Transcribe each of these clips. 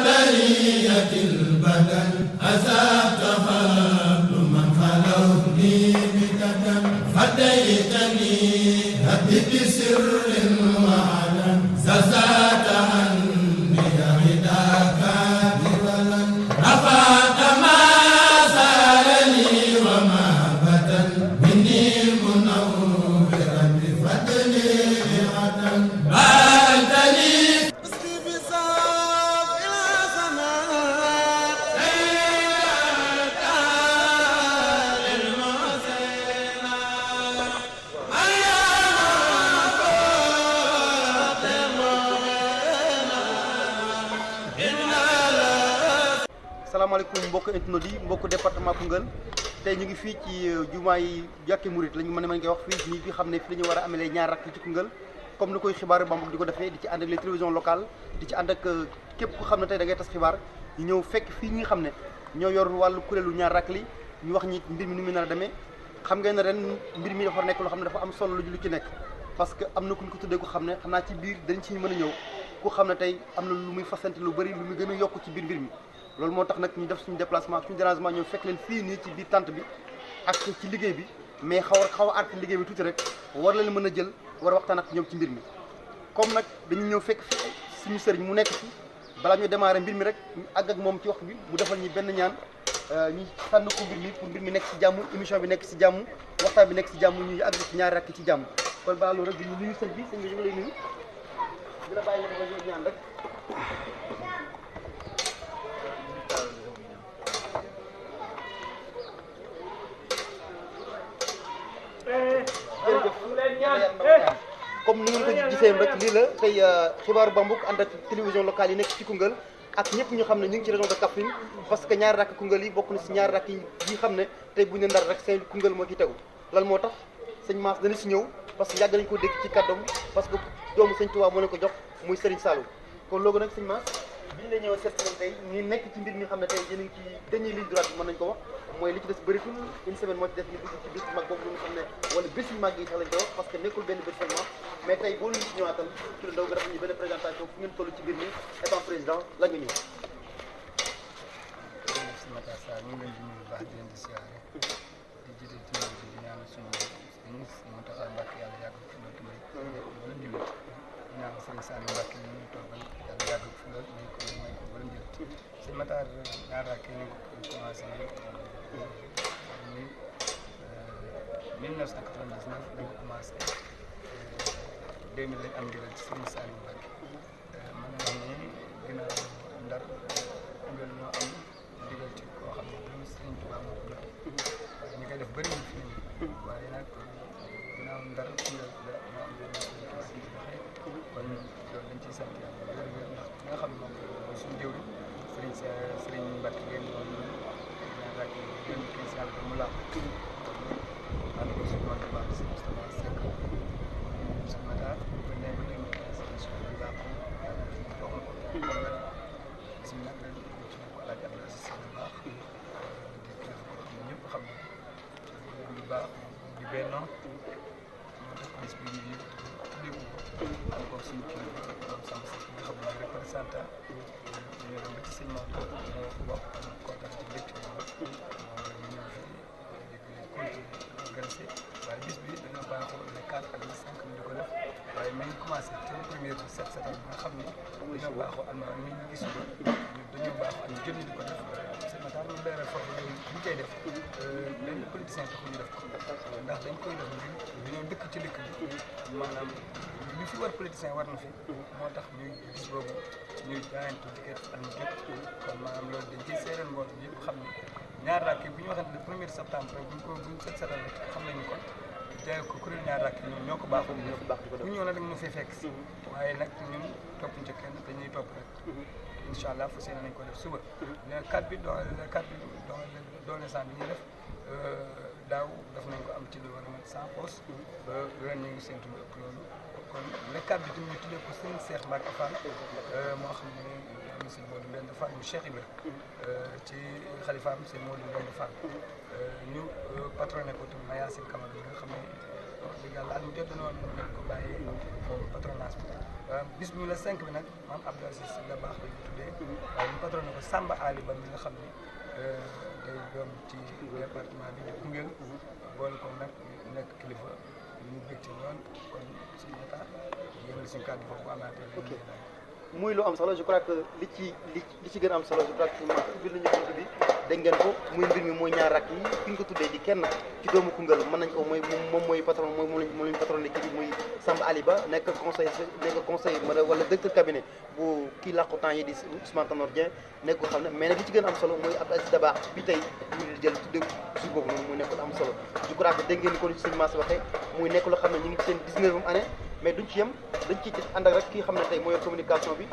برية البدن أزاد من خلوني بددا فديتني هدي بسر وعلن زاد عني غداك بولا رفعت ما سار لي وما بدن مني منورا بفضل عدن باركت لي salaamaaleykum mbokk internet yi mbokk département Koungheul tey ñu ngi fii ci jumaa yi jàkke murit lañu mën koy wax fii nii fi xam ne fi la ñu war a amalee ñaar rakk ci Koungheul comme ni koy xibaaru Bambouck di ko defee di ci ànd ak les télévisions locales di ci ànd ak képp ku xam ne tey da ngay tas xibaar ñu ñëw fekk fii ñi nga xam ne ñoo yor wàllu kuréelu ñaar rakk li ñu wax ñi mbir mi ni mu nar a demee xam ngeen ne ren mbir mi dafa nekk loo xam ne dafa am solo lu ci nekk parce que am na ku ñu ko tuddee ko xam ne xam naa ci biir dañ ci mën a ñëw ku xam ne tey am na lu muy fasante lu bëri lu muy gën a yokk ci biir mbir mi loolu moo tax nag ñu def suñu déplacement suñu dérangement ñëw fekk leen fii nii ci biir tente bi ak ci liggéey bi mais xaw a aat ci liggéey bi tuuti rek war leen mën a jël war a waxtaan ak ñoom ci mbir mi comme nag dañu ñëw fekk fi suñu sëriñ mu nekk fi balaa ñu démarrer mbir mi rek ñu àgg ak moom ci wax bi mu defal ñi benn ñaan ñu sànn ko mbir mi pour mbir mi nekk ci jàmm émission bi nekk ci jàmm waxtaan bi nekk ci jàmm ñuy àgg ci ñaari rakk ci jàmm kon balaa loolu rek di nuyu sëñ bi ñu ngi lay nuyu dina bàyyi nga defal ñaan rek comme ni ngeen ko gisee rek lii la tey xibaaru Bambouck ànd ak télévision locale yi nekk ci Koungheul ak ñëpp ñu xam ne ñu ngi ci région de Kaffrine parce que ñaari rakk Koungheul yi bokk na si ñaari rakk yi xam ne tey bu ñu ndar rek seen Koungheul moo ci tegu lan moo tax sëñ Mass dana si ñëw parce que yàgg nañu ko dégg ci kàddoom parce que doomu sëñ Touba moo leen ko jox muy Serigne Saliou kon loolu nag sëñ Mass biñu la ñëw seet nañ tey ñu nekk ci mbir mi xam ne tey yéen a ngi ci dernier ligne droite bi mën nañu ko wax mooy li ci des bëritul une semaine moo ci def ñu dugg ci bis mag boobu nga xam ne wala bés yu mag yi sax lañ koy wax parce que nekkul benn bés seulement mais tey boo ñu ci ñëwaatal ci ndaw nga def ñu benn présentation fu ngeen toll ci mbir mi étant président la nga ñëw. jërëjëf si Matar Sarr ñu ngi leen di nuyu bu baax di leen di siyaare di jiite ci ñoom di ñaanal suñu ministre Mountakha Mbacké yàlla yàgg fi loolu tamit wala njëriñ di ñaanal Serigne Saliou Mbacké ñu ñu toogal yàlla yàgg fi loolu may ko wala njëriñ si Matar ñaar rakk ñu ngi commencé 1999 dañ ko commencé 2000 lañ am ndigal ci Serigne Saliou Mbacké mën na wax ni ginnaaw Ndar Koungheul ñoo am ndigal ci koo xam ne doomu Serigne Touba moo ko jox waaye ñi koy def bëri nañ fi waaye nag ginnaaw Ndar Koungheul la moo am ndigal Serigne Touba ci joxe kon loolu dañ ciy sant yàlla wér wér ndax ki nga xam ne moom mooy suñu jëwri Serigne Mbacké ngeen moom ñaar rakk yi gën kii si yàlla mu làmb ànd ko suñu mag bu baax si Moustapha Seck si Matar ba nekk ba léegi émission bi baax na ko bisimilah ren ci ko alaaj Abdoulaye si bu baax di kilifa koo xam ne ñëpp xam na lu baax di bennoo moo tax bis bi ñu tuddee ko am ko suñu kilifa moom sama si nga xam ne mooy représentant ñu dem ba ci sëñ Maodo moo wax kontaan ci lépp ci moom ñu ñëw fi di continuer organiser waaye bis bi dañoo baaxoo le 4 ak le 5 ñu di ko def waaye mi ngi commencé ci le premier bi set setal bi nga xam ne dañoo baaxoo am na ñu gis ko dañoo baaxoo am jëm di ko def sëñ Matar lu leeral foofu yooyu ñu koy def benn politicien taxul ñu def ko ndax dañ koy def ngir dañoo dëkk ci dëkk bi maanaam li fi war politicien war na fi moo tax ñuy gis boobu ñuy jaayante ticket at mi gépp kon maanaam loolu dañ ciy seereen mboot yëpp xam ne ñaar rakk bi ñu waxante le 1er septembre buñ set setal rek xam nañu kon jaay ko kuréel ñaar rakk ñoom ñoo ko baaxoo ñoo ko baax di ko def ñu ñëw nag dañ ñu fay fekk si waaye nag ñun topp ñu ci kenn dañuy topp rek incha allah fu seen nañ ko def suba le 4 bi doon sant bi ñuy def daaw daf nañ ko am ci lu war a mat 100 postes ba ren ñu ngi séntu lu ëpp loolu kon le 4 bi tamit ñu tuddee ko Serigne Cheikh Mbacké Fall moo xam ne monsieur Modou Mbène Fall mu Cheikh Ibra ci xalifaam c'est Modou Mbène Fall ñu patronné ko tamit Mayacine Camara nga xam ne wax dëgg yàlla at mu jot noonu ñu ko bàyyee foofu patronage bi bis bi la 5 bi nag maam Abdou Aziz da baax la ñu tuddee waaye ñu patronné ko Samba Ali Ba mi nga xam ni day doom ci département bi di Koungheul boole ko nag nekk kilifa ñu bégte lool kon suñu état yéen suñu kàddu foofu bu amaatee muy lu am solo je crois que li ci gën a am solo je crois que ubbil nañu bunt bi dégg ngeen ko muy mbir mi mooy ñaar rakk yi ki ñu ko tuddee di kenn ci doomu Koungheul mën nañ ko mooy moom mooy patron moom lañu patronné kii bi muy Samba Ali Ba nekk conseil wala directeur cabinet bu kii làqu temps yi di Ousmane Tanor Dieng nekk ko xam ne mais nag li ci gën a am solo mooy Abdou Aziz Dabakh bi tey ñu di jël tuddee suuf boobu noonu muy nekk lu am solo je crois que dégg ngeen ko ni ci sëñ Mass waxee muy nekk loo xam ne ñu ngi seen 19e année mais duñ ci yem dañ ciy ànd ak rek kii xam ne tey moo yor communication bi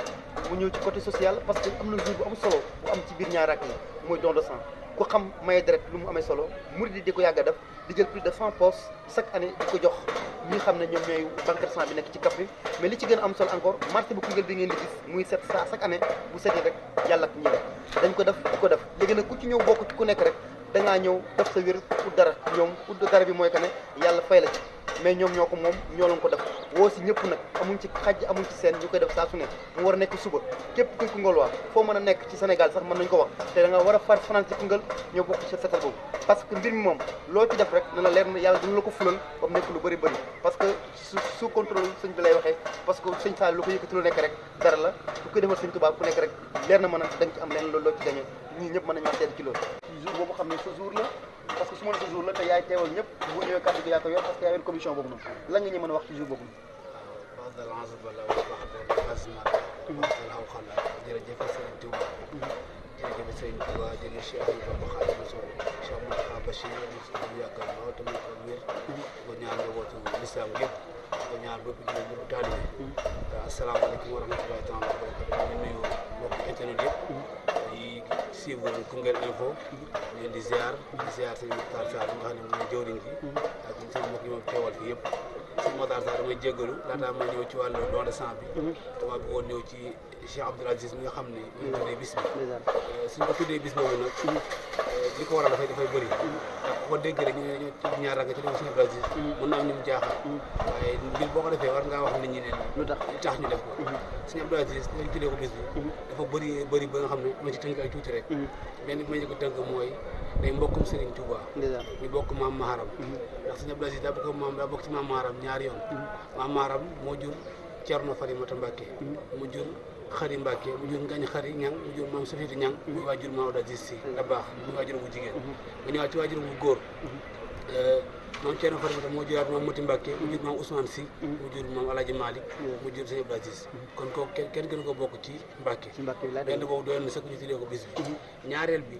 mu ñëw ci côté social parce que am na jour bu am solo bu am ci biir ñaar rakk yi mooy don de sang ku xam maye deret lu mu amee solo murid di ko yàgg a def di jël plus de 100 postes chaque année di ko jox ñi xam ne ñoom ñooy banque de sang bi nekk ci kaf bi mais li ci gën a am solo encore marché bu Koungheul bi ngeen di gis muy set saa chaque année bu setee rek yàlla ak ñi rek dañ ko def di ko def léegi nag ku ci ñëw bokk ci ku nekk rek da ngaa ñëw def sa wér pour dara ñoom pour dara bi mooy que ne yàlla fay la ci mais ñoom ñoo ko moom ñoo leen ko def woo si ñëpp nag amuñ ci xaj amuñ ci seen ñu koy def saa su ne mu war a nekk suba képp kuy Koungheul waa foo mën a nekk ci Sénégal sax mën nañu ko wax te da nga war a far fanaan ci Koungheul ñoo bokk ci setal boobu parce que mbir mi moom loo ci def rek na la leer na yàlla dina la ko fulal ba mu nekk lu bëri bëri parce que sous contrôle sëñ bi lay waxee parce que sëñ Sall lu ko yëkkati lu nekk rek dara la lu koy defal sëñ Tuubaa ku nekk rek leer na mën a da nga ci am leen loolu loo ci gañe ñii ñëpp mën nañu maa seet ci loolu jour boobu xam ne sa jour la parce que su ma ne sa jour la te yaay teewal ñëpp bu ñëwee kàddu gi yaa ko yor parce que yaa yor commission boobu noonu lan nga ñu mën a wax ci jour boobu noonu jërëjëf Serigne Touba jërëjëf Serigne Touba jërëjëf Cheikh Bamba Khadimu Rasul Cheikh Moustapha Bachir ñu yàggal lool tamit ko wér ko ñaan njabootu l'islam yëpp ko ñaan bépp jullit bépp taalibe asalaamaaleykum wa rahmatullahi taala wa barakatuh ñu nuyu mbokk internet yëpp yi suivre Koungheul Info ñu leen di ziar Serigne Mokhtar Sarr nga xam ne mooy jëwriñ ji ak seen mbokk yi moom teewal fi yëpp Serigne Mokhtar Sarr damay jéggalu laataa may ñëw ci wàllu don de sang bi dama bëggoon ñëw ci Cheikh Abdou Aziz mi nga xam ne ñu tuddee bis bi suñ ko tuddee bis boobu nag li ko waral dafay bëri ndax ko dégg rek ñu ñaar rakk ci def Cheikh Abdou Aziz mën na am ñu mu jaaxal waaye mbir boo ko defee war ngaa wax nit ñi ne lu tax ñu def ko Cheikh Abdou Aziz dañ tuddee ko bis bi dafa bëri ba nga xam ne ma ci tënk ay tuuti rek benn bi ma ko tënk mooy day mbokkum Serigne Touba ñu bokk maam Maharam ndax Cheikh Abdou Aziz daa bokk ci maam Maharam ñaari yoon maam Maharam moo jur Thierno Farimata Mbacké mu jur Xari Mbacke mu jur Ngañ Xari Ñang mu jur maam Safiyatu Ñang muy waajur maam Abdou Aziz Sy Dabakh muy waajur bu jigéen nga ñëwaat ci waajur bu góor maam Thierno Farimata moo juraat maam Mati Mbacke mu jur maam Ousmane Sy mu jur maam Alaaji Malick mu jur Sëñ Abdou Aziz kon kooku kenn gën ko bokk ci Mbacke benn boobu doyoon na sax ñu tuddee ko bis bi ñaareel bi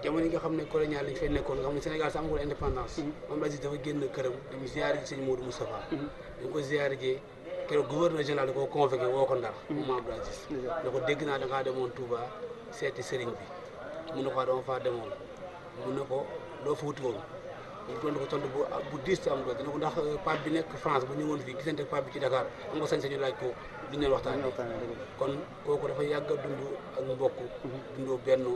jamono yi nga xam ne colonial lañ fay nekkoon nga xam ne Sénégal sax amagul indépendance maam Abdou Aziz dafa génn këram dem ziyaare ji Sëñ Modou Moustapha dañ ko ziyaare jee keroog gouverneur général da ko convoqué woo ko Ndar moom Abdou Aziz da ko dégg naa da ngaa demoon Touba seeti sëriñ bi mun na ko dama faa demoon mun na ko loo fa wuti woon mu tontu ko tontu bu diis am doon dina ko ndax pape bi nekk France bu ñëwoon fii gisante pape bi ci Dakar am nga sañ-sañu laaj ko du ñu waxtaan kon kooku dafa yàgg a dund ak mbokk dundoo benn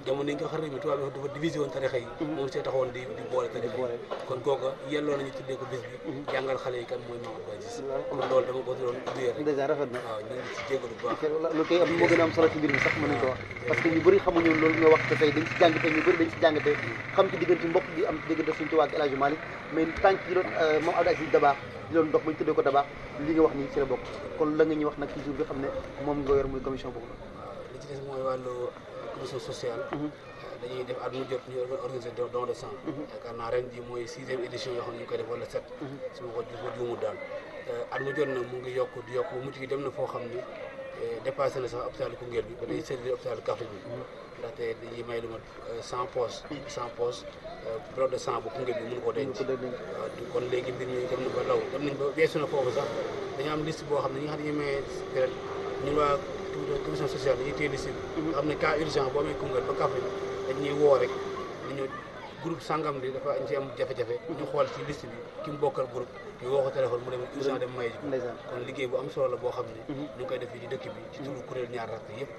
jamono yi nga xam ne mi tubaab bi dafa divisé woon tarixa yi moom see taxawoon di boole tarixa yi kon kooku yelloo nañu tuddee ko bis bi jàngal xale yi kan mooy Maam Abdou Aziz kon loolu dama ko doon ubbee rek déjà rafet na waaw ñu ngi ci jégalu bu baax lu koy am moo gën a am solo ci mbir mi sax mën nañ ko wax parce que ñu bëri xamuñu loolu nga wax te tey dañ ci jàngate ñu bëri dañ ci jàngate xam ci diggante mbokk bi am ci diggante Sëñ Tuubaa ak El Hadji Malick mais tànk yi doon Maam Abdou Aziz Dabakh di doon dox ba ñu tuddee ko Dabakh li nga wax nii ci la bokk kon la nga ñuy wax nag ci jour bi xam ne moom nga yor muy commission boobu waaw li ci des mooy wàllu commission sociale dañuy def at mu jot ñu organiser don de sang yaakaar naa ren ji mooy 6e édition yoo xam ne ñu koy def wala 7 su ma ko juumul daal at mu jot nag mu ngi yokk di yokk mujj gi dem na foo xam ni dépassé na sax hôpital Koungheul bi ba day servir hôpital Kaffrine bi ndaxte dañuy may lu mat 100 poches bloc de sang bu Koungheul bi mënu ko denc kon léegi mbir mi dem na ba law dem nañ ba weesu na foofu sax dañu am liste boo xam ne ñi nga xam ne dañuy maye deret ñun waa commission sociale dañuy téye liste bi nga xam ne cas urgent boo amee Koungheul ba Kaffrine dañuy woo rek dañu groupe sangam bi dafa ci am jafe-jafe ñu xool ci liste bi ki mu bokkal groupe ñu woo ko téléphone mu dem urgent dem may ji kon liggéey bu am solo la boo xam ne ñu ngi koy def fii ci dëkk bi ci turu kuréel ñaar rakk yëpp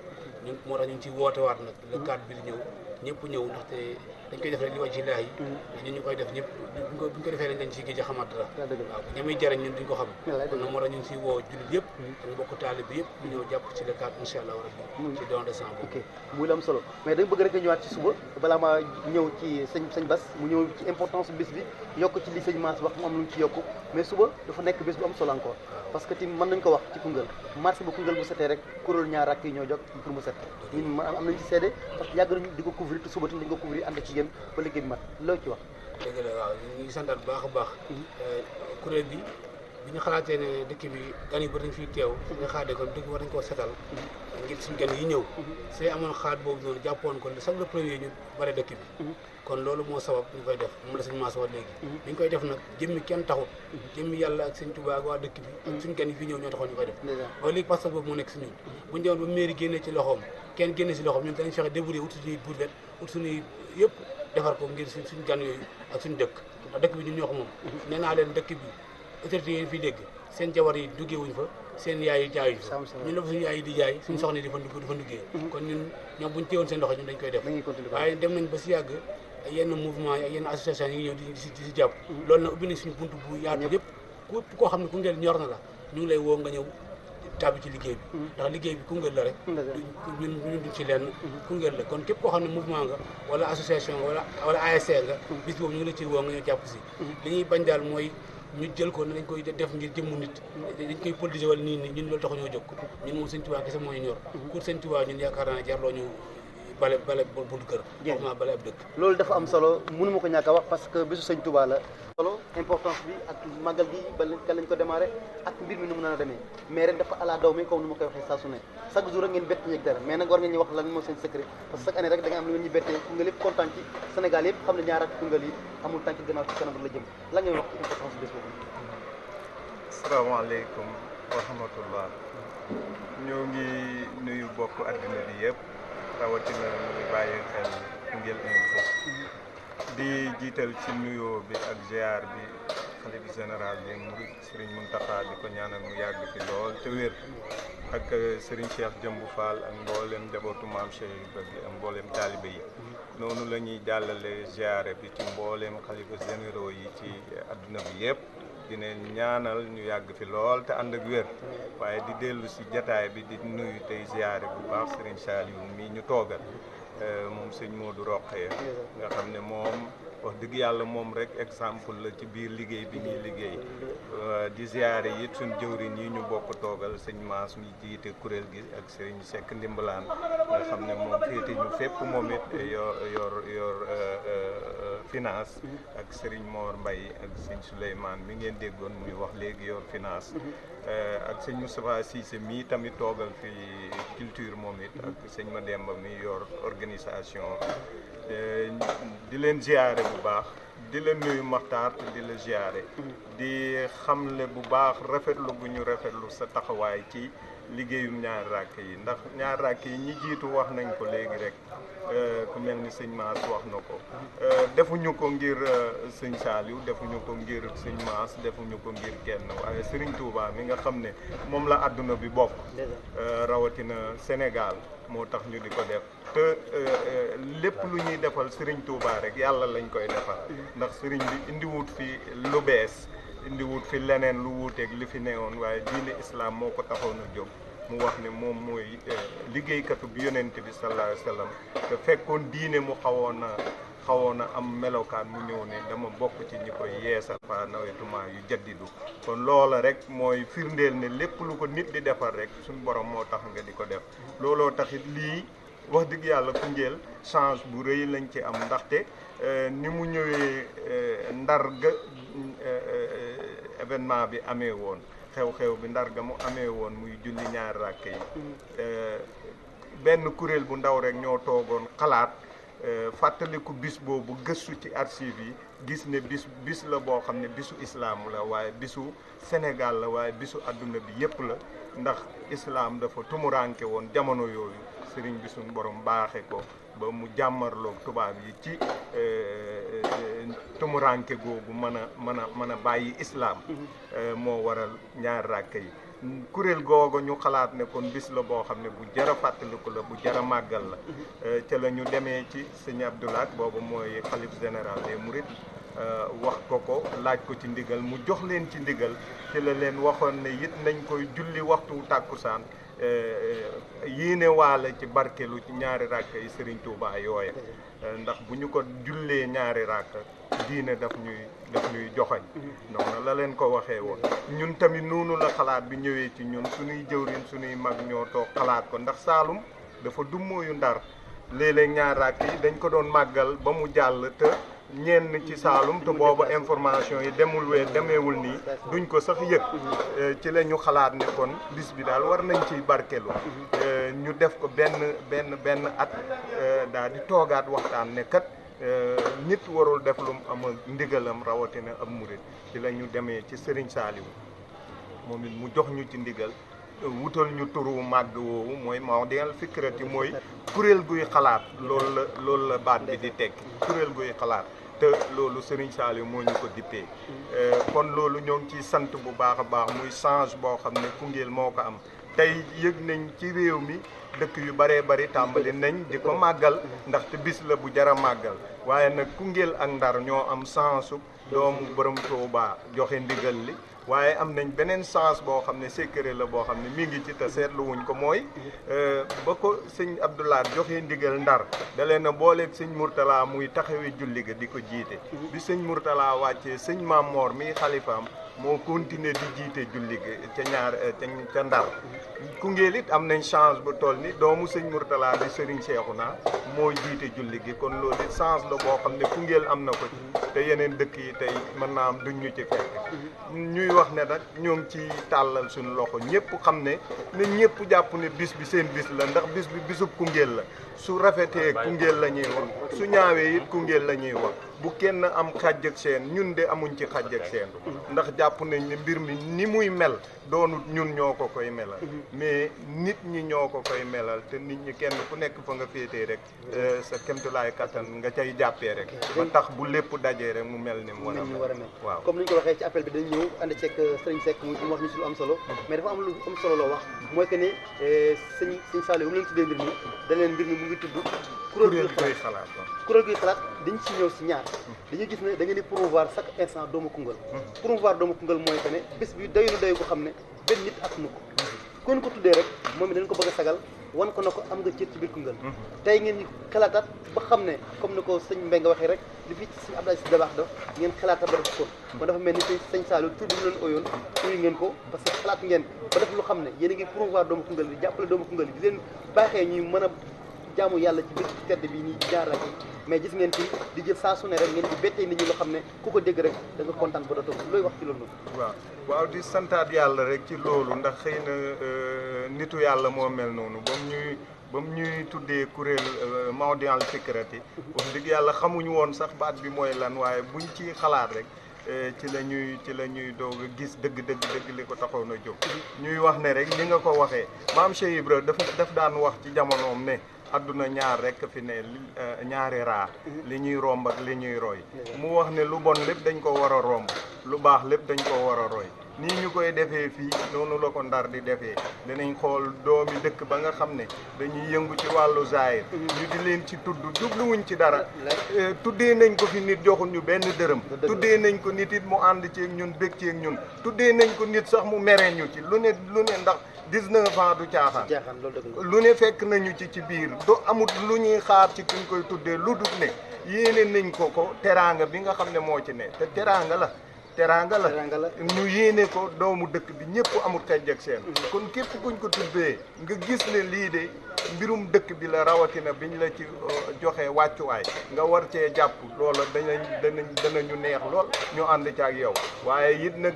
ñu moo tax ñu ngi ci woote waat nag le 4 bi di ñëw ñëpp ñëw ndaxte dañ koy def rek li wàcc ci laay ñun ñu koy def ñëpp buñ ko defee rek dañ si géej a xamaat dara waaw ñamuy jariñ ñun duñ ko xam kon nag moo tax ñu ngi si woo jullit yëpp ak mbokk taalibe bi yëpp ñu ñëw jàpp ci le 4 incha allah rabbi ci don de sang ok muy la am solo mais dañ bëgg rek nga ñëwaat ci suba balaa maa ñëw ci sëñ Bass mu ñëw ci importance bis bi yokk ci li sëñ Mass wax mu am lu ñu ci yokku mais suba dafa nekk bés bu am solo encore parce que tim mën nañ ko wax ci Koungheul marché bu Koungheul bu setee rek kuréel ñaar rakk yi ñoo jóg pour mu set ñun am nañ ci seede parce que yàgg nañu di ko couvrir te suba tim dañ ko couvrir ànd ci yéen ba liggéey bi mat loo ci wax dëgg la waaw ñu ngi santaat bu baax a baax kuréel bi ñu xalaatee ne dëkk bi gan yi ba dañ fiy teew nga xaade kon dëkk war nañ koo setal ngir suñu gan yi ñëw see amoon xaat boobu noonu jàppoon ko chaque le premier ñu bare dëkk bi kon loolu moo sabab ñu koy def moom la sëñ Mass wax léegi bi ñu koy def nag jëmmi kenn taxut jëmmi yàlla ak sëñ Tuubaa ak waa dëkk bi ak suñu gan yi fi ñëw ñoo taxoon ñu koy def ba léegi parce que boobu moo nekk si ñun buñu demoon ba mairie génne ci loxoom kenn génne si loxoom ñun dañ fexe débrouiller ut suñuy budget ut suñuy yëpp defar ko ngir suñu gan yooyu ak suñu dëkk ndax dëkk bi ñun ñoo ko moom nee naa leen dëkk bi autorité yi fi dégg seen jabar yi duggee wuñ fa seen yaay yi jaayuñ fa ñun la fa suñu yaay yi di jaay suñu soxna yi di fa duggee kon ñun ñoom buñ téewoon seen loxo ñun dañ koy def waaye dem nañ ba si yàgg yenn mouvement yi ak yenn association yi ngi ñëw di si jàpp loolu nag ubbi nañ suñu buntu bu yaatu yëpp képp koo xam ne Koungheul ñor na la ñu ngi lay woo nga ñëw tàbbi ci liggéey bi ndax liggéey bi Koungheul la rek ñun duñ ci lenn Koungheul la kon képp koo xam ne mouvement nga wala association wala ASC nga bis boobu ñu ngi la ciy woo nga ñëw jàpp si li ñuy bañ daal mooy ñu jël ko ne dañ koy def ngir jëmmu nit dañ koy politiser wala nii ñun loolu tax ñoo jóg ñun moom sëñ Tuubaa kese moo ñu ñor pour sëñ Tuubaa ñun yaakaar naa jarloo ñu bale buntu kër waxuma bale ab dëkk loolu dafa am solo mënu ma ko ñàkk a wax parce que bésu sëñ Touba la solo importance bi ak màggal gi ba kan lañ ko démarré ak mbir mi nu mu naan a demee mais ren dafa ala daw mi comme ni ma koy waxee saa su ne chaque jour rek ngeen bett ñeeg dara mais nag war ngeen ñu wax lan moo seen secret parce que chaque année rek da nga am lu ngeen ñu bettee Koungheul yëpp kontaan ci Sénégal yëpp xam ne ñaar ak Koungheul yi amul tànk gannaaw ci kanam la jëm lan ngeen wax ci importance bés boobu asalaamaaleykum wa rahmatullah ñoo ngi nuyu bokk àddina bi yëpp rawatina ñu bàyyi xel Koungheul Info di jiital ci nuyoo bi ak ziar bi xalifa général bi Murid Serigne Mountakha di ko ñaanal mu yàgg fi lool te wér ak Serigne Cheikh Jëmbu Fall ak mboolem njabootu maam Cheikh Ibrahima ak mboolem taalibe yi noonu la ñuy jàllale ziare bi ci mboolem xalifa généraux yi ci adduna bi yëpp dina ñaanal ñu yàgg fi lool te ànd ak wér waaye di dellu si jataay bi di nuyu tey ziare bu baax Serigne Saliou mii ñu toogal moom sëñ Modou Rokhaya nga xam ne moom wax dëgg yàlla moom rek exemple la ci biir liggéey bi ñuy liggéey di ziare it suñ jëwriñ yi ñu bokk toogal sëñ Mass mi jiite kuréel gi ak sëñ Seck Ndimbalaan nga xam ne moom féete ñu fépp moom it yor finance ak Serigne Mor Mbaye ak sëñ Souleymane mi ngeen déggoon muy wax léegi yor finance ak sëñ Moustapha Cissé mii tamit toogal fi culture moom it ak sëñ Mademba mi yor organisation di leen ziare bu baax di la nuyu Maxtaar te di la ziare di xamle bu baax rafetlu bu ñu rafetlu sa taxawaay ci liggéeyum ñaari rakk yi ndax ñaari rakk yi ñi jiitu wax nañ ko léegi rek ku mel ni sëñ Mass wax na ko defuñu ko ngir sëñ Saliou defuñu ko ngir sëñ Mass defuñu ko ngir kenn waaye Serigne Touba mi nga xam ne moom la àdduna bi bokk rawatina Sénégal moo tax ñu di ko def te lépp lu ñuy defal Serigne Touba rek yàlla lañ koy defal ndax Serigne bi indiwut fi lu bees indiwut fi leneen lu wuuteeg li fi newoon waaye diine islam moo ko taxoon a jóg mu wax ne moom mooy liggéeykatu bi yonent bi sallallahu alayhi wa sallam te fekkoon diine mu xawoon a am melokaan mu ñëw ne dama bokk ci ñi koy yeesal fa nawetuma yu jaddidu kon loola rek mooy firndeel ne lépp lu ko nit di defar rek suñu borom moo tax nga di ko def looloo taxit lii wax dëgg yàlla Koungheul change bu rëy lañ ci am ndaxte ni mu ñëwee ndar ga événement bi amee woon xew-xew bi ndar ga mu amee woon muy julli ñaari rakk yi benn kuréel bu ndaw rek ñoo toogoon xalaat fàttaliku bis boobu gëstu ci archive yi gis ne bis la boo xam ne bisu islaam la waaye bisu Sénégal la waaye bisu adduna bi yépp la ndax islaam dafa tumuranke woon jamono yooyu sëriñ bi suñ borom baaxe ko ba mu jàmmarloog tubaab yi ci tumuranke googu mën a bàyyi islaam moo waral ñaari rakk yi kuréel googu ñu xalaat ne kon bis la boo xam ne bu jar a fàttaliku la bu jar a màggal la ca la ñu demee ci sëñ Abdoulaye boobu mooy xalif général des Mourides wax ko laaj ko ci ndigal mu jox leen ci ndigal ci la leen waxoon ne it nañ koy julli waxtu tàkkusaan yéene waale ci barkelu ci ñaari ràkk yi Serigne Touba yooya ndax bu ñu ko jullee ñaari ràkk diine daf ñuy joxoñ noonu la leen ko waxee woon ñun tamit noonu la xalaat bi ñëwee ci ñun suñuy jëwriñ suñuy mag ñoo toog xalaat ko ndax Saalum dafa dummóoyu Ndar léeg-léeg ñaari ràkk yi dañ ko doon màggal ba mu jàll te ñenn ci Saalum te booba information yi demeewul nii duñ ko sax yëg ci la ñu xalaat ne kon bis bi daal war nañ ciy barkelu ñu def ko benn at daal di toogaat waxtaan ne kat nit warul def lu mu am ndigalam rawatina ab murit ci la ñu demee ci Serigne Saliou moom it mu jox ñu ci ndigal wutal ñu turu màgg woowu mooy Mawdiyal Fikrati mooy kuréel guy xalaat loolu la baat bi di tekki kuréel guy xalaat te loolu Serigne Saliou moo ñu ko dippee kon loolu ñoo ngi ciy sant bu baax a baax muy change boo xam ne Koungheul moo ko am tey yëg nañ ci réew mi dëkk yu bëree bëri tàmbali nañ di ko màggal ndaxte bis la bu jar a màggal waaye nag Koungheul ak Ndar ñoo am sensu doomu borom Touba joxe ndigal li waaye am nañ beneen sens boo xam ne secret la boo xam ne mi ngi ci te seetlu wuñ ko mooy ba ko sëñ Abdoulaye joxe ndigal Ndar da leen a booleeg sëñ Mourtala muy taxawee julli ga di ko jiite bi sëñ Mourtala wàccee sëñ Mamor mi xalifaam moo continuer di jiite julli ga ca Ndar Koungheul it am nañ chance bu toll ni doomu sëñ Mourtala di Serigne Cheikhouna moo jiite julli gi kon loolu it chance la boo xam ne Koungheul am na ko ci te yeneen dëkk yi tey mën naa am duñ ñu ci fekk ñuy wax ne nag ñoo ngi ci tàllal suñu loxo ñëpp xam ne ñëpp jàpp ne bis bi seen bis la ndax bis bi bisub Koungheul la su rafetee Koungheul la ñuy wax su ñaawee it Koungheul la ñuy wax bu kenn am xàjj ak seen ñun de amuñ ci xàjj ak seen ndax jàpp nañ ne mbir mi ni muy mel doonut ñun ñoo ko koy melal mais nit ñi ñoo ko koy melal te nit ñi kenn ku nekk fa nga féetee rek sa kemtulaay kattan nga cay jàppee rek ba tax bu lépp dajee rek mu mel ni mu war a mel waaw comme ni ñu ko waxee ci appel bi dañ ñëw ànd ceeg Serigne Seck mu wax ñu si lu am solo mais dafa am lu am solo loo wax mooy que ne sëñ Saliou mu leen tuddee mbir mi da leen mbir mi mu ngi tudd kuréel guy xalaat kuréel guy xalaat dañ ci ñëw si ñaar dañuy gis ne da ngeen di promouvoir chaque instant doomu Koungheul promouvoir doomu Koungheul mooy que ne bés bi doy na doy ko xam ne benn nit ak nu ko kon ko tuddee rek moom it dañ ko bëgg a sagal wan ko na ko am nga cër ci biir Koungheul tey ngeen xalaataat ba xam ne comme ni ko sëñ Mbengue nga waxee rek li fi sëñ Abdoulaye Sy Dabakh def ngeen xalaataat ba def kon dafa mel ni sëñ Saliou tudd leen oyoon uyu ngeen ko parce que xalaat ngeen ba def lu xam ne yéen a ngi promouvoir doomu Koungheul di jàppale doomu Koungheul di leen baaxee ñuy mën a jaamu yàlla ci biir tedd bi nii jaar ak mais gis ngeen ci di jël saa su ne rek ngeen di bettee nit ñi loo xam ne ku ko dégg rek da nga kontaan ba dootoo looy wax ci loolu noonu. waaw di santaat yàlla rek ci loolu ndax xëy na nitu yàlla moo mel noonu ba mu ñuy tuddee kuréel Mawdiyal Fikrati wax dëgg yàlla xamuñu woon sax baat bi mooy lan waaye buñ ci xalaat rek ci la ñuy doog a gis dëgg li ko taxoon a jóg ñuy wax ne rek ni nga ko waxee maam Cheikh Ibra daf daan wax ci jamonoom ne adduna ñaar rek fi ne ñaari raa li ñuy romb ak li ñuy roy mu wax ne lu bon lépp dañ ko war a romb lu baax lépp dañ ko war a roy nii ñu koy defee fii noonu la ko Ndar di defee dinañ xool doomi dëkk ba nga xam ne dañuy yëngu ci wàllu zaahir ñu di leen ci tudd jubluwuñ ci dara tuddee nañ ko fi nit joxul ñu benn dërëm tuddee nañ ko nit it mu ànd ci ak ñun bég ci ak ñun tuddee nañ ko nit sax mu meree ñu ci lu ne ndax 19 ans du caaxaan lu ne fekk nañu ci biir do amut lu ñuy xaar ci kuñ koy tuddee lu dul ne yéene nañ ko teraanga bi nga xam ne moo ci ne te teraanga la ñu yéene ko doomu dëkk bi ñëpp amul xejj ak seen kon képp kuñ ko tuddee nga gis ne lii de mbirum dëkk bi la rawatina biñ la ci joxe wàccuwaay nga war cee jàpp loola danañu neex lool ñu ànd ci ak yow waaye it nag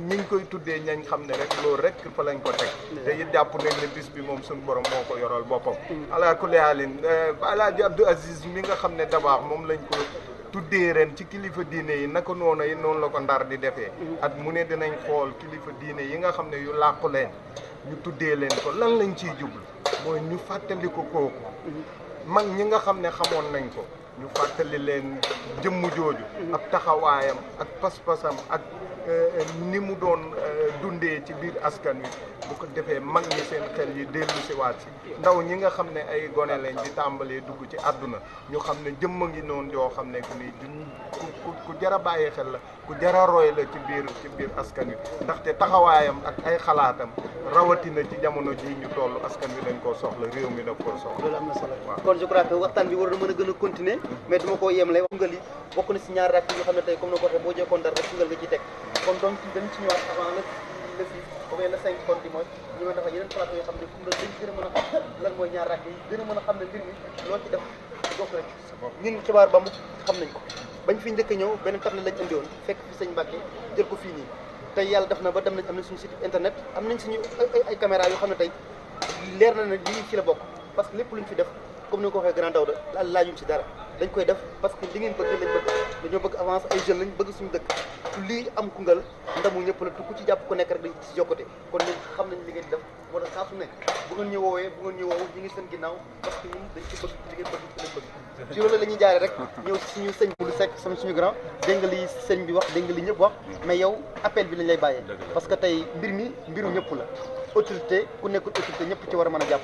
ñi ngi koy tuddee ñañ xam ne rek loolu rek fa lañ ko teg te it jàpp nañ ne bis bi moom suñu borom moo ko yoral boppam ala kulli haalin Alaaji Abdou Aziz mi nga xam ne Dabakh moom lañ ko tuddee ren ci kilifa diine yi naka noonu yi noonu la ko Ndar di defee at mu ne dinañ xool kilifa diine yi nga xam ne yu làqu leen ñu tuddee leen ko lan lañ ciy jublu mooy ñu fàttali ko kooku mag ñi nga xam ne xamoon nañ ko ñu fàttali leen jëmm jooju ab taxawaayam ak pas-pasam ak ni mu doon dundee ci biir askan wi bu ko defee mag ñi seen xel yi dellu si waat si ndaw ñi nga xam ne ay gone lañ di tàmbalee dugg ci àdduna ñu xam ne jëmm ngi noonu yoo xam ne ni ku jar a bàyyi xel la ku jar a roy la ci biir askan wi ndaxte taxawaayam ak ay xalaatam rawatina ci jamono ji ñu toll askan wi dañ koo soxla réew mi daf koo soxla. loolu am na solo kon je crois que waxtaan bi war na mën a gën a continuer mais duma ko yemale wax nga li bokk na si ñaari rakk yoo xam ne tey comme na ko waxee boo jekkoon dara rek Koungheul nga ci teg kon donc dañ ci ñëwaat avant le 6 ou bien le 5 kon di mooy ñu mën dafa yeneen plateau yoo xam ne Koungheul dañ gën a mën a xam lan mooy ñaari rakk yi gën a mën a xam ne mbir mi loo ci def dox rek ñun xibaar ba mu xam nañ ko bañ fi njëkk a ñëw benn table lañ indi woon fekk fi sëñ Mbacke jël ko fii nii tey yàlla def na ba dem nañ am nañ suñu site internet am nañ suñu ay caméra yoo xam ne tey leer na ne lii ci la bokk parce que lépp luñ fi def comme ni nga ko waxee Grand Daouda laajuñ ci dara dañ koy def parce que li ngeen bëgg lañ bëgg dañoo bëgg avance ay jeunes lañ bëgg suñu dëkk tu lii am Koungheul ndamu ñëpp la tu ku ci jàpp ku nekk rek dañ ci jokkate kon ñun xam nañ li ngeen di def moo tax saa su nekk bu ngeen ñu woowee bu ngeen ñu woowu ñu ngi seen ginnaaw parce que ñun dañ ci bëgg li ngeen bëgg ci lañ bëgg ci loolu la ñuy jaare rek ñëw si suñu sëñ bu lu sekk sama suñu grand dégg nga li sëñ bi wax dégg nga li ñëpp wax mais yow appel bi lañ lay bàyyee parce que tey mbir mi mbiru ñëpp la autorité ku nekkul autorité ñëpp ci war a mën a jàpp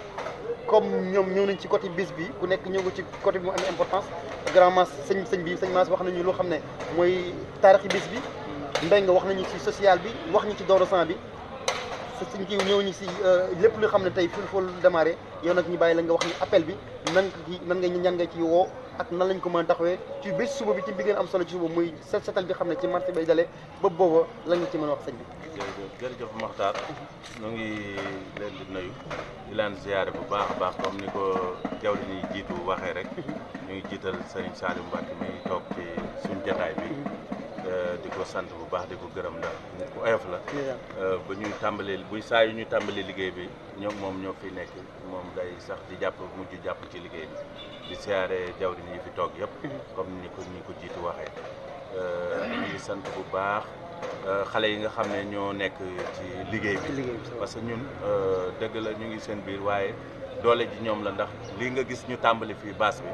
comme ñoom ñëw nañ ci côté bis bi ku nekk ñëw nga ci côté bi mu amee importance grand mas sëñ Mass wax nañu loo xam ne mooy taarixi bis bi mbéy nga wax nañu ci social bi wax ñu ci don de sang bi sëñ kii ñëw ñu si lépp lu xam ne tey fii foo démarré yow nag ñu bàyyi la nga wax ni appel bi nan nga ñan nga ci woo ak nan lañ ko mën a taxawee ci bés suba bi ci bi ngeen am solo ci suba muy setal bi xam ne ci marché bay dalee ba booba la nga ci mën a wax sëñ bi. jërëjëf Makhtar ñu ngi leen di nuyu di leen ziare bu baax a baax comme ni ko jawri ni jiitu waxee rek ñu ngi jiital Serigne Saliou Mbacke mi toog ci suñu jataay bi di ko sant bu baax di ko gërëm ndax nit ku oyof la ba ñuy tàmbalee buy saa yu ñuy tàmbalee liggéey bi ñoom moom ñoo fi nekk moom day sax di jàpp mujj jàpp ci liggéey bi di siyaare jawri ñi fi toog yëpp comme ni ko jiitu waxee ñu ngi sant bu baax xale yi nga xam ne ñoo nekk ci liggéey bi parce que ñun dëgg la ñu ngi seen biir waaye doole ji ñoom la ndax lii nga gis ñu tàmbali fii baas bi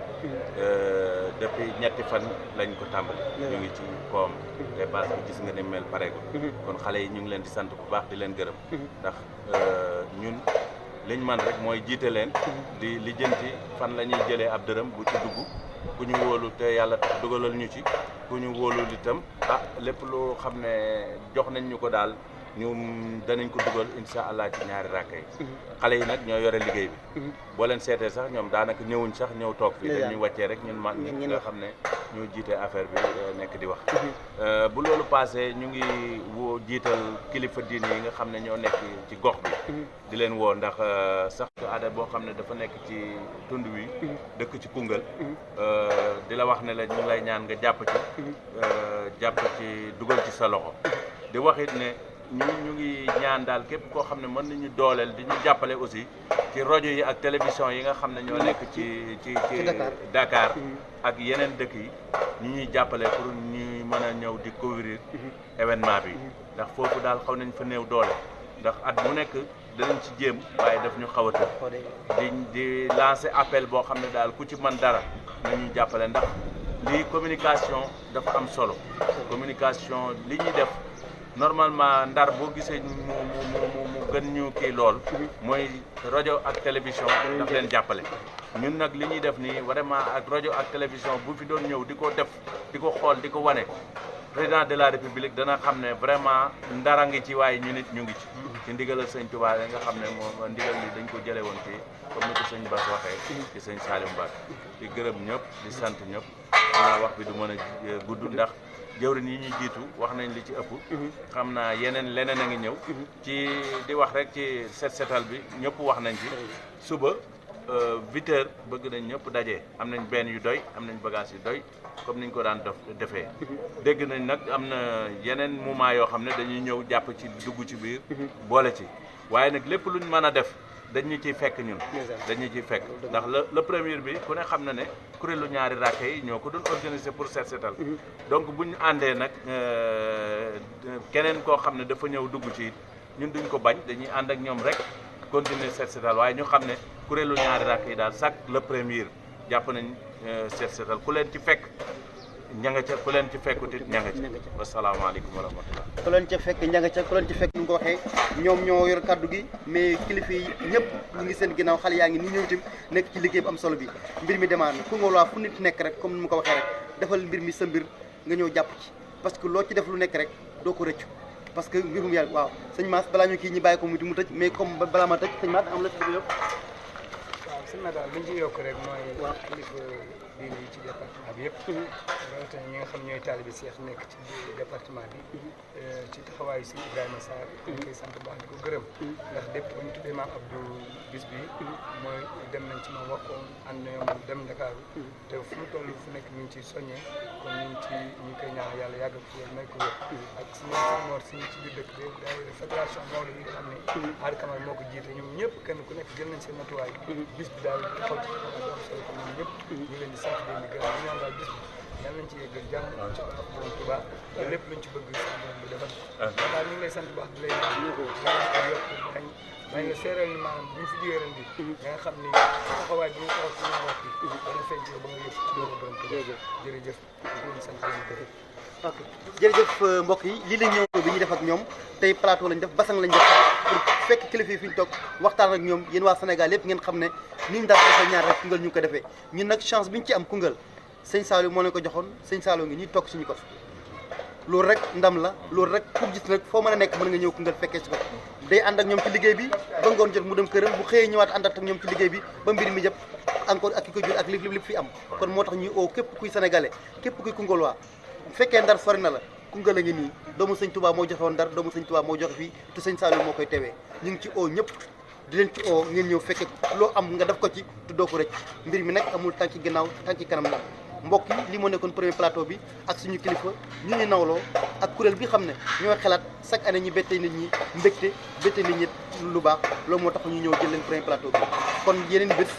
depuis ñetti fan lañ ko tàmbali ñu ngi ci koom te baas bi gis nga ni mel pareegul kon xale yi ñu ngi leen di sant bu baax di leen gërëm ndax ñun liñ man rek mooy jiite leen di lijjanti fan la ñuy jëlee ab dërëm bu ci dugg ku ñu wóolu te yàlla tax dugalal ñu ci ku ñu wóolu itam lépp loo xam ne jox nañ ñu ko daal ñu danañ ko dugal incha allah ci ñaari rakk yi xale yi nag ñoo yore liggéey bi boo leen seetee sax ñoom daanaka ñëwuñ sax ñëw toog fii dañuy wàccee rek ñun mag ñi nga xam ne ñoo jiite affaire bi nekk di wax bu loolu passé ñu ngi woo jiital kilifa diine yi nga xam ne ñoo nekk ci gox bi di leen woo ndax sax aada boo xam ne dafa nekk ci tund wi dëkk ci Koungheul di la wax ne la ñu ngi lay ñaan nga jàpp ci dugal ci sa loxo di wax it ne ñu ngi ñaan daal képp koo xam ne mën nañu dooleel di ñu jàppale aussi ci rajo yi ak télévision yi nga xam ne ñoo nekk ci Dakar ak yeneen dëkk yi ñu ñuy jàppale pour ñuy mën a ñëw di couvrir événement bi ndax foofu daal xaw nañ fa néew doole ndax at mu nekk danañ ci jéem waaye daf ñu xaw a të di lancer appel boo xam ne daal ku ci mën dara nañuy jàppale ndax lii communication dafa am solo communication li ñuy def normalement Ndar boo gisee mu gën ñu kii lool mooy rajo ak télévision daf leen jàppale ñun nag li ñuy def nii vraiment ak rajo ak télévision bu fi doon ñëw di ko def di ko xool di ko wane président de la république dana xam ne vraiment Ndara ngi ci waaye ñu nit ñu ngi ci ndigalal sëñ Touba nga xam ne moom ndigal li dañ ko jëlee woon ci comme ni ko sëñ Bass waxee ci sëñ Saliou Mbacke di gërëm ñëpp di sant ñëpp wax bi du mën a gudd ndax jëwriñ yi ñuy jiitu wax nañ li ci ëpp xam naa leneen a ngi ñëw ci di wax rek ci setal bi ñëpp wax nañ ci suba 8 heures bëgg nañ ñëpp daje am nañ benn yu doy am nañ bagage yu doy comme niñ ko daan defee dégg nañ nag am na yeneen moment yoo xam ne dañuy ñëw jàpp ci dugg ci biir boole ci waaye nag lépp luñ mën a def dañu ciy fekk ñun dañu ciy fekk ndax le premier bi ku ne xam na ne kuréelu ñaari rakke yi ñoo ko doon organiser pour setal donc buñ àndee nag keneen koo xam ne dafa ñëw dugg ci ñun duñ ko bañ dañuy ànd ak ñoom rek continuer setal waaye ñu xam ne kuréelu ñaari rakke yi daal chaque le premier jàpp nañ setal ku leen ci fekk ña nga ca ku leen ci fekkut it ña nga ca wasalaamaaleykum wa rahmatullah. ku leen ca fekk ña nga ca ku leen ci fekk nu nga ko waxee ñoom ñoo yor kaddu gi mais kilifa yi ñëpp ñu ngi seen ginnaaw xale yaa ngi ni ñëw tim nekk ci liggéey bu am solo bi mbir mi demaan na Koungheul waa fu nit nekk rek comme ni mu ko waxee rek defal mbir mi sa mbir nga ñëw jàpp ci parce que loo ci def lu nekk rek doo ko rëccu parce que mbirum yàlla waaw sëñ Mass balaa ñu kii ñi bàyyi ko mu di mu tëj mais comme balaa ma tëj sëñ Mass am la ci bëgg yokk waaw sëñ Mass daal li ñu ci yokk rek mooy kilifa diine yi ci département bi yëpp rawatina ñi nga xam ñooy taalibe Seex nekk ci département bi ci taxawaayu si Ibrahima Sarr ñu koy sant baax di ko gërëm ndax depuis ba ñu tuddee maam Abdou bis bi mooy dem nañ ci ma wax ko ànd na ñoom dem Dakar te fu mu toll fu nekk ñu ngi ciy soññee kon ñu ngi koy ñaan yàlla yàggal ko may ko wér ak suñu Mor si ci biir dëkk bi daay fédération Maodo yi nga xam ne Aada Camara moo ko jiite ñoom ñëpp kenn ku nekk jël nañ seen matuwaay bis bi daal taxaw ci am solo ko ñoom ñëpp ñu leen di sant leen di gërëm ñu ñaan daal bis bi yal nañ ci yeggal jàmm ci baax borom Touba te lépp luñ ci bëgg sa borom bi defal daal ñu ngi lay sant baax di lay yokk dañ la seeral ni maanaam buñ fi jógee ren bi nga xam ni taxawaay bi ñu taxaw ci ñoom wax bi dana feeñ ci ba nga yëpp ci borom Touba jërëjëf ñu sant leen gërëm ok jërëjëf mbokk yi lii lañ ñëw bi ñu def ak ñoom tey plateau lañ def basang lañ def pour fekk kilifa yi fi ñu toog waxtaan ak ñoom yéen waa Sénégal yëpp ngeen xam ne ni ñu daal defal ñaar rek Koungheul ñu ngi ko defee ñun nag chance bi ñu ci am Koungheul sëñ Saliou moo leen ko joxoon sëñ Saliou ngi ñuy toog suñu ko loolu rek ndam la loolu rek pour gis nag foo mën a nekk mën nga ñëw Koungheul fekkee si ko day ànd ak ñoom ci liggéey bi ba ngoon jot mu dem këram bu xëyee ñëwaat ànd ak ñoom ci liggéey bi ba mbir mi jëpp encore ak ki ko jur ak lépp fi am kon moo tax ñuy oo képp kuy sénégalais képp kuy Koungheul waa bu fekkee Ndar sori na la Koungheul a ngi nii doomu sëñ Touba moo joxe woon Ndar doomu sëñ Touba moo joxe fii te sëñ Saliou moo koy tewee ñu ngi ci oo ñëpp di leen ci oo ngeen ñëw fekke loo am nga def ko ci te doo ko rëcc mbir mi nag amul tànki ginnaaw tànki kanam la mbokk yi li moo nekkoon premier plateau bi ak suñu kilifa ñu ñu nawloo ak kuréel bi xam ne ñooy xalaat chaque année ñi bette nit ñi mbégte bette nit ñi lu baax loolu moo tax ñu ñëw jël leen premier plateau bi kon yeneen bés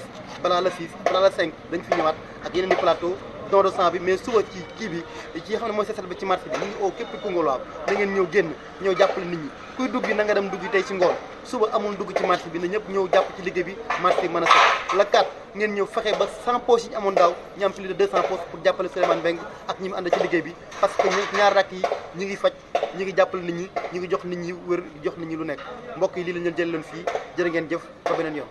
balaa la 6 balaa la 5 dañ fi ñëwaat ak yeneen i plateau don de sang bi mais suba ci kii bi ci xam ne mooy seetal ba ci marché bi ñu ngi oo képp Koungheul waaw da ngeen ñëw génn ñëw jàppale nit ñi kuy dugg na nga dem dugg tey ci ngoon suba amul dugg ci marché bi na ñëpp ñëw jàpp ci liggéey bi marché bi mën a set la 4 ngeen ñëw fexe ba 100 poches yi ñu amoon daaw ñu am plus de 200 poches pour jàppale Souleymane Mbengue ak ñi mu ànd ci liggéey bi parce que ñaar rakk yi ñu ngi faj ñu ngi jàppale nit ñi ñu ngi jox nit ñi wër jox nit ñi lu nekk mbokk yi lii la ñu jël leen fii jërë ngeen jëf ba beneen yoon